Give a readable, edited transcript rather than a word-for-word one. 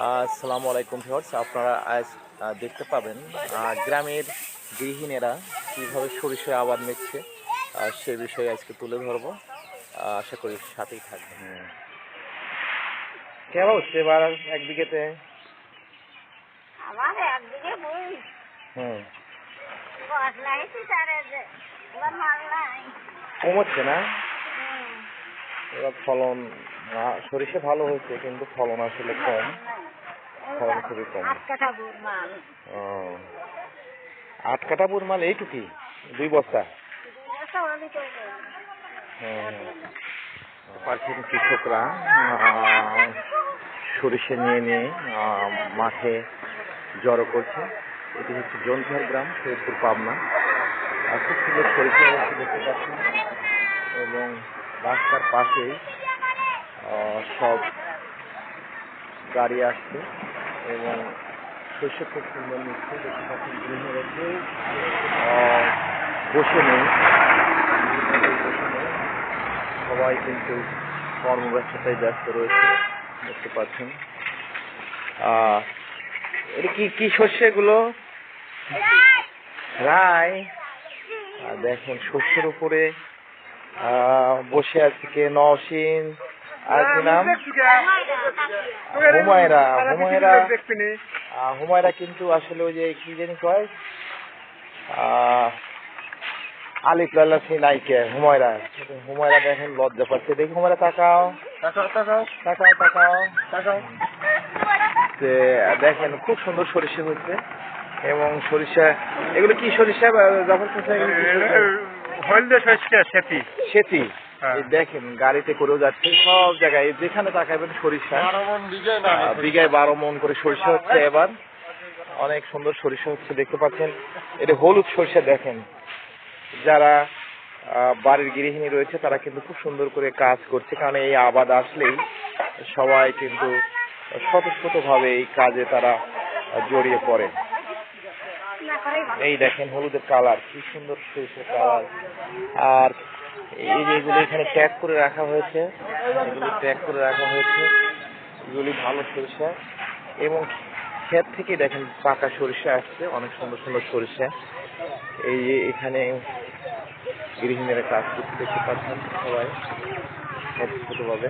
আসসালামু আলাইকুম ভিউয়ার্স, আপনারা আজ দেখতে পাবেন গ্রামের গৃহিণীরা কীভাবে সরিষা আবাদ নিচ্ছে সে বিষয়ে আজকে তুলে ধরবো। আশা করি সাথেই থাকবেন। কেমন হচ্ছে এবার এক বিঘেতে? আমার এক বিঘে বই গাছ লাগাইছি, তার মাল নাই, কমছে না এবার ফলন। সরিষা ভালো হয়েছে কিন্তু ফলন আসলে কম, ফলন খুবই কম। 8 কাঠা বুর মাল। 8 কাঠা বুর মাল এইটুকি 2 বস্তা? পাচ্ছেন কৃষকরা সরিষা নিয়ে মাঠে জড়ো করছে। এটি হচ্ছে জোনঝাড় গ্রাম, সৈয়দপুর, পাবনা। খুব সুন্দর সরিষা হচ্ছে দেখতে পাচ্ছেন, এবং রাস্তার পাশেই সব গাড়ি আসছে এবং সরিষা খুব সুন্দর নিচ্ছে দেখতে পাচ্ছেন। গৃহিণীরা কেউ বসে নেই, সবাই কিন্তু কর্মব্যস্ততায় ব্যস্ত রয়েছে দেখতে পাচ্ছেন। এটা কি শস্য এগুলো? রায়। দেখেন শস্যের উপরে বসে আছে কে? নওশিন। আর কি নাম? হুমায়রা। হুমায়রা কিন্তু আসলে ওই যে কি জানি কয়, আলিফ লাল্লা সে নাইকে হুমায়রা। হুমায়রা দেখেন লজ্জা পাচ্ছে। দেখি হুমায়রা, তাকাও তাকাও তাকাও তাকাও। দেখেন খুব সুন্দর সরিষা হয়েছে, এবং সরিষা এগুলো কি সরিষা? সেতি। দেখেন গাড়িতে করেও যাচ্ছে, সব জায়গায় যেখানে তাকাবেন সরিষা। বিঘায় 12 মণ করে সরিষা হচ্ছে এবার। অনেক সুন্দর সরিষা হচ্ছে দেখতে পাচ্ছেন। এটা হলুদ সরিষা। দেখেন যারা বাড়ির গৃহিণী রয়েছে তারা কিন্তু খুব সুন্দর করে কাজ করছে, কারণ এই আবাদ আসলেই সবাই কিন্তু স্বতঃস্ফূর্তভাবে এই কাজে তারা জড়িয়ে পড়ে। এই দেখেন হলুদের কালার, কি সুন্দর সরিষার কালার। আর এই যে এগুলো এখানে ট্যাগ করে রাখা হয়েছে, এগুলি ভালো সরিষা, এবং ক্ষেত থেকে দেখেন পাকা সরিষা আসছে, অনেক সুন্দর সুন্দর সরিষা। এই যে এখানে গৃহিণীরা কাজ করতে দেখতে পাচ্ছেন সবাই স্বতঃস্ফূর্তভাবে।